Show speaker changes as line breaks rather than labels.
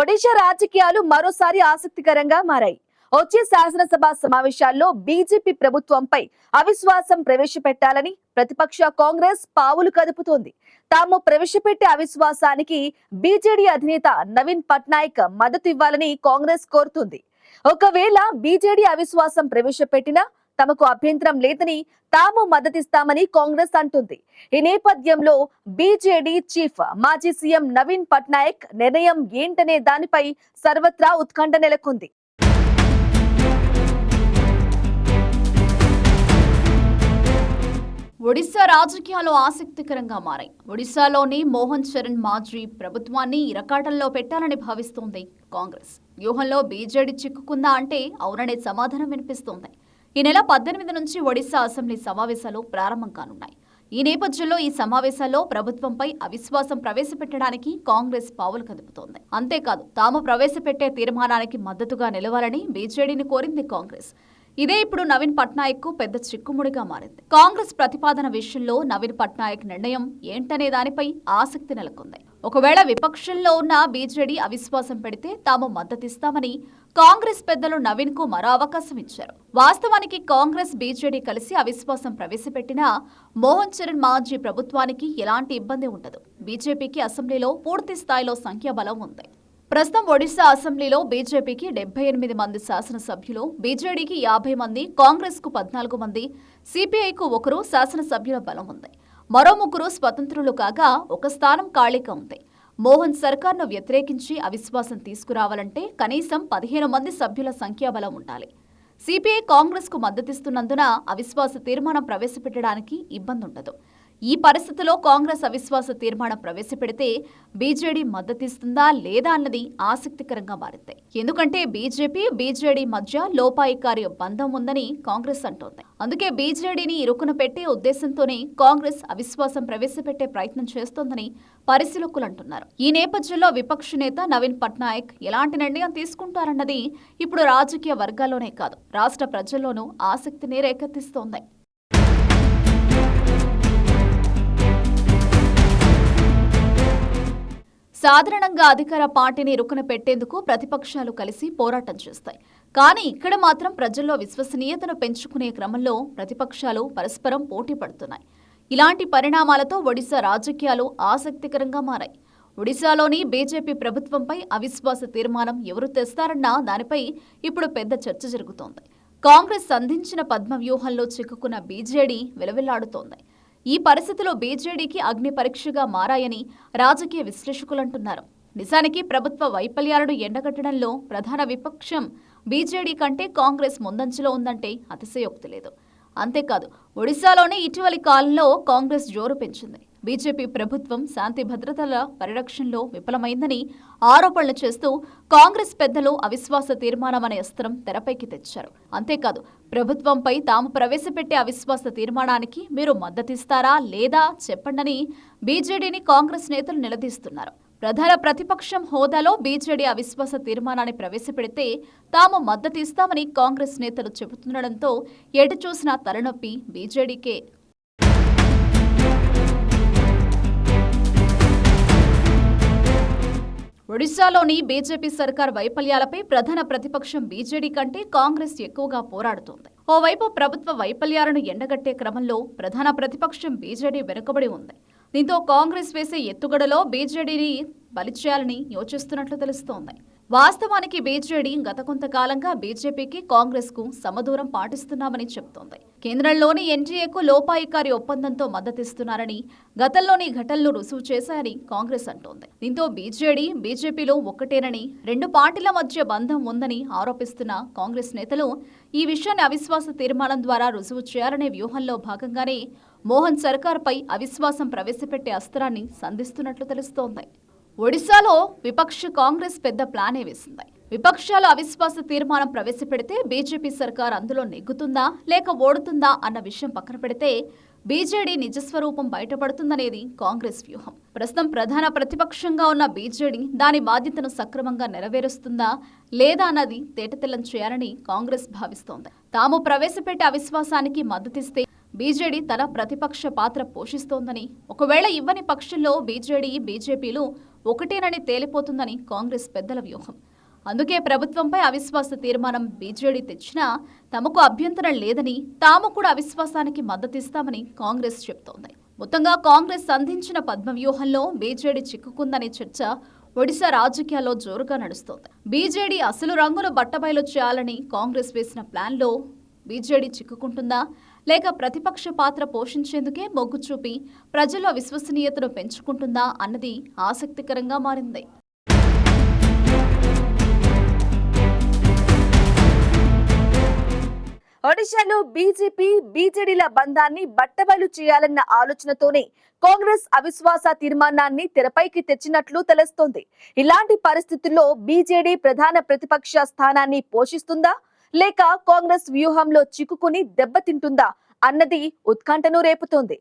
ఒడిషా రాజకీయాలు మరోసారి ఆసక్తికరంగా మారాయి. వచ్చే శాసనసభ సమావేశాల్లో బీజేపీ ప్రభుత్వంపై అవిశ్వాసం ప్రవేశపెట్టాలని ప్రతిపక్ష కాంగ్రెస్ పావులు కదుపుతోంది. తాము ప్రవేశపెట్టే అవిశ్వాసానికి బీజేడీ అధినేత నవీన్ పట్నాయక్ మద్దతు ఇవ్వాలని కాంగ్రెస్ కోరుతుంది. ఒకవేళ బీజేడీ అవిశ్వాసం ప్రవేశపెట్టినా తమకు అభ్యంతరం లేదని తాము మద్దతిస్తామని కాంగ్రెస్ అంటుంది. ఈ నేపథ్యంలో బీజేడీ చీఫ్ మాజీ సీఎం నవీన్ పట్నాయక్ నిర్ణయం ఏంటనే దానిపై సర్వత్రా ఉత్కంఠ నెలకొంది.
ఒడిశా రాజకీయాలు ఆసక్తికరంగా మారాయి. ఒడిశాలోని మోహన్ చరణ్ మాజీ ప్రభుత్వాన్ని ఇరకాటంలో పెట్టాలని భావిస్తోంది కాంగ్రెస్. వ్యూహంలో బీజేడీ చిక్కుకుందా అంటే అవుననే సమాధానం వినిపిస్తోంది. ఈ నెల 18 నుంచి ఒడిశా అసెంబ్లీ సమావేశాలు ప్రారంభం కానున్నాయి. ఈ నేపథ్యంలో ఈ సమావేశాల్లో ప్రభుత్వంపై అవిశ్వాసం ప్రవేశపెట్టడానికి కాంగ్రెస్ పావులు కదుపుతోంది. అంతేకాదు, తాము ప్రవేశపెట్టే తీర్మానానికి మద్దతుగా నిలవాలని బీజేడీని కోరింది కాంగ్రెస్. ఇదే ఇప్పుడు నవీన్ పట్నాయక్ కు పెద్ద చిక్కుముడిగా మారింది. కాంగ్రెస్ ప్రతిపాదన విషయంలో నవీన్ పట్నాయక్ నిర్ణయం ఏంటనే దానిపై ఆసక్తి నెలకొంది. ఒకవేళ విపక్షంలో ఉన్న బీజేడీ అవిశ్వాసం పెడితే తాము మద్దతిస్తామని కాంగ్రెస్ పెద్దలు నవీన్ కు మరో అవకాశం ఇచ్చారు. వాస్తవానికి కాంగ్రెస్ బీజేడీ కలిసి అవిశ్వాసం ప్రవేశపెట్టినా మోహన్ చరణ్ మాజీ ప్రభుత్వానికి ఎలాంటి ఇబ్బంది ఉండదు. బీజేపీకి అసెంబ్లీలో పూర్తి స్థాయిలో సంఖ్యాబలం ఉంది. ప్రస్తుతం ఒడిశా అసెంబ్లీలో బీజేపీకి 78 మంది శాసనసభ్యులు, బీజేడీకి 50 మంది, కాంగ్రెస్ కు 14 మంది, సిపిఐకు 1 శాసనసభ్యుల బలం ఉంది. మరో 3 స్వతంత్రులు కాగా 1 స్థానం ఖాళీగా ఉంది. మోహన్ సర్కార్ను వ్యతిరేకించి అవిశ్వాసం తీసుకురావాలంటే కనీసం 15 మంది సభ్యుల సంఖ్యాబలం ఉండాలి. సిపిఐ కాంగ్రెస్ కు మద్దతిస్తున్నందున అవిశ్వాస తీర్మానం ప్రవేశపెట్టడానికి ఇబ్బంది ఉండదు. ఈ పరిస్థితిలో కాంగ్రెస్ అవిశ్వాస తీర్మానం ప్రవేశపెడితే బీజేడీ మద్దతిస్తుందా లేదా అన్నది ఆసక్తికరంగా మారింది. ఎందుకంటే బీజేడీ మధ్య లోపాయికారి బంధం ఉందని కాంగ్రెస్ అంటోంది. అందుకే బీజేడీని ఇరుకున పెట్టే ఉద్దేశంతోనే కాంగ్రెస్ అవిశ్వాసం ప్రవేశపెట్టే ప్రయత్నం చేస్తోందని పరిశీలకులు అంటున్నారు. ఈ నేపథ్యంలో విపక్ష నేత నవీన్ పట్నాయక్ ఎలాంటి నిర్ణయం తీసుకుంటారన్నది ఇప్పుడు రాజకీయ వర్గాల్లోనే కాదు, రాష్ట్ర ప్రజల్లోనూ ఆసక్తిని రేకెత్తిస్తోంది. సాధారణంగా అధికార పార్టీని ఇరుకున పెట్టేందుకు ప్రతిపక్షాలు కలిసి పోరాటం చేస్తాయి. కానీ ఇక్కడ మాత్రం ప్రజల్లో విశ్వసనీయతను పెంచుకునే క్రమంలో ప్రతిపక్షాలు పరస్పరం పోటీ పడుతున్నాయి. ఇలాంటి పరిణామాలతో ఒడిశా రాజకీయాలు ఆసక్తికరంగా మారాయి. ఒడిశాలోని బీజేపీ ప్రభుత్వంపై అవిశ్వాస తీర్మానం ఎవరు తెస్తారన్న దానిపై ఇప్పుడు పెద్ద చర్చ జరుగుతోంది. కాంగ్రెస్ సంధించిన పద్మ వ్యూహంలో చిక్కుకున్న బీజేడీ విలవిల్లాడుతోంది. ఈ పరిస్థితిలో బీజేడీకి అగ్ని పరీక్షగా మారాయని రాజకీయ విశ్లేషకులంటున్నారు. నిజానికి ప్రభుత్వ వైఫల్యాలను ఎండగట్టడంలో ప్రధాన విపక్షం బీజేడీ కంటే కాంగ్రెస్ ముందంజలో ఉందంటే అతిశయోక్తి లేదు. అంతేకాదు, ఒడిశాలోనే ఇటీవలి కాలంలో కాంగ్రెస్ జోరు పెంచింది. బీజేపీ ప్రభుత్వం శాంతి భద్రతల పరిరక్షణలో విఫలమైందని ఆరోపణలు చేస్తూ కాంగ్రెస్ పెద్దలు అవిశ్వాస తీర్మానం అనే అస్త్రం తెరపైకి తెచ్చారు. అంతేకాదు, ప్రభుత్వంపై తాము ప్రవేశపెట్టే అవిశ్వాస తీర్మానానికి మీరు మద్దతిస్తారా లేదా చెప్పండని బీజేడీని కాంగ్రెస్ నేతలు నిలదీస్తున్నారు. ప్రధాన ప్రతిపక్షం హోదాలో బీజేడీ అవిశ్వాస తీర్మానాన్ని ప్రవేశపెడితే తాము మద్దతిస్తామని కాంగ్రెస్ నేతలు చెబుతుండటంతో ఎటు చూసినా తలనొప్పి బీజేడీకే. ఒడిశాలోని బీజేపీ సర్కార్ వైఫల్యాలపై ప్రధాన ప్రతిపక్షం బీజేడీ కంటే కాంగ్రెస్ ఎక్కువగా పోరాడుతోంది. ఓవైపు ప్రభుత్వ వైఫల్యాలను ఎండగట్టే క్రమంలో ప్రధాన ప్రతిపక్షం బీజేడీ వెనుకబడి ఉంది. దీంతో కాంగ్రెస్ వేసే ఎత్తుగడలో బీజేడీని బలిచేయాలని యోచిస్తున్నట్లు తెలుస్తోంది. వాస్తవానికి బీజేడీ గత కొంతకాలంగా బీజేపీకి కాంగ్రెస్ కు సమదూరం పాటిస్తున్నామని చెబుతోంది. కేంద్రంలోని ఎన్డీఏకు లోపాయికారి ఒప్పందంతో మద్దతిస్తున్నారని గతంలోని ఘటనలు రుజువు చేశాయని కాంగ్రెస్ అంటోంది. దీంతో బీజేపీలో ఒక్కటేనని, 2 పార్టీల మధ్య బంధం ఉందని ఆరోపిస్తున్న కాంగ్రెస్ నేతలు ఈ విషయాన్ని అవిశ్వాస తీర్మానం ద్వారా రుజువు చేయాలనే వ్యూహంలో భాగంగానే మోహన్ సర్కార్పై అవిశ్వాసం ప్రవేశపెట్టే అస్త్రాన్ని సంధిస్తున్నట్లు తెలుస్తోంది. ఒడిశాలో విపక్ష కాంగ్రెస్ పెద్ద ప్లానే వేసింది. విపక్షాలు అవిశ్వాస తీర్మానం ప్రవేశపెడితే బీజేపీ సర్కార్ అందులో నెగ్గుతుందా లేక ఓడుతుందా అన్న విషయం పక్కన పెడితే బీజేడీ నిజస్వరూపం బయటపడుతుందనేది కాంగ్రెస్ వ్యూహం. ప్రస్తుతం ప్రధాన ప్రతిపక్షంగా ఉన్న బీజేడీ దాని బాధ్యతను సక్రమంగా నెరవేరుస్తుందా లేదా అన్నది తేటతెల్లం చేయాలని కాంగ్రెస్ భావిస్తోంది. తాము ప్రవేశపెట్టే అవిశ్వాసానికి మద్దతిస్తే బీజేడీ తన ప్రతిపక్ష పాత్ర పోషిస్తోందని, ఒకవేళ ఇవ్వని పక్షంలో బీజేడీ బీజేపీలు ఒకటేనని తేలిపోతుందని కాంగ్రెస్ పెద్దల వ్యూహం. అందుకే ప్రభుత్వంపై అవిశ్వాస తీర్మానం బీజేడీ తెచ్చినా తమకు అభ్యంతరం లేదని, తాము కూడా అవిశ్వాసానికి మద్దతిస్తామని కాంగ్రెస్ చెబుతోంది. మొత్తంగా కాంగ్రెస్ అందించిన పద్మవ్యూహంలో బీజేడీ చిక్కుకుందనే చర్చ ఒడిశా రాజకీయాల్లో జోరుగా నడుస్తోంది. బీజేడీ అసలు రంగును బట్టబయలు చేయాలని కాంగ్రెస్ వేసిన ప్లాన్లో బీజేడీ చిక్కుకుంటుందా, లేక ప్రతిపక్ష పాత్ర పోషించేందుకే మొగ్గు చూపి ప్రజల్లో విశ్వసనీయతను పెంచుకుంటుందా అన్నది ఆసక్తికరంగా మారింది.
ఒడిశాలో బీజేపీ బీజేడీల బంధాన్ని బట్టబయలు చేయాలన్న ఆలోచనతోనే కాంగ్రెస్ అవిశ్వాస తీర్మానాన్ని తెరపైకి తెచ్చినట్లు తెలుస్తోంది. ఇలాంటి పరిస్థితుల్లో బీజేడీ ప్రధాన ప్రతిపక్ష స్థానాన్ని పోషిస్తుందా, లేక కాంగ్రెస్ వ్యూహంలో చిక్కుకుని దెబ్బతింటుందా అన్నది ఉత్కంఠను రేపుతోంది.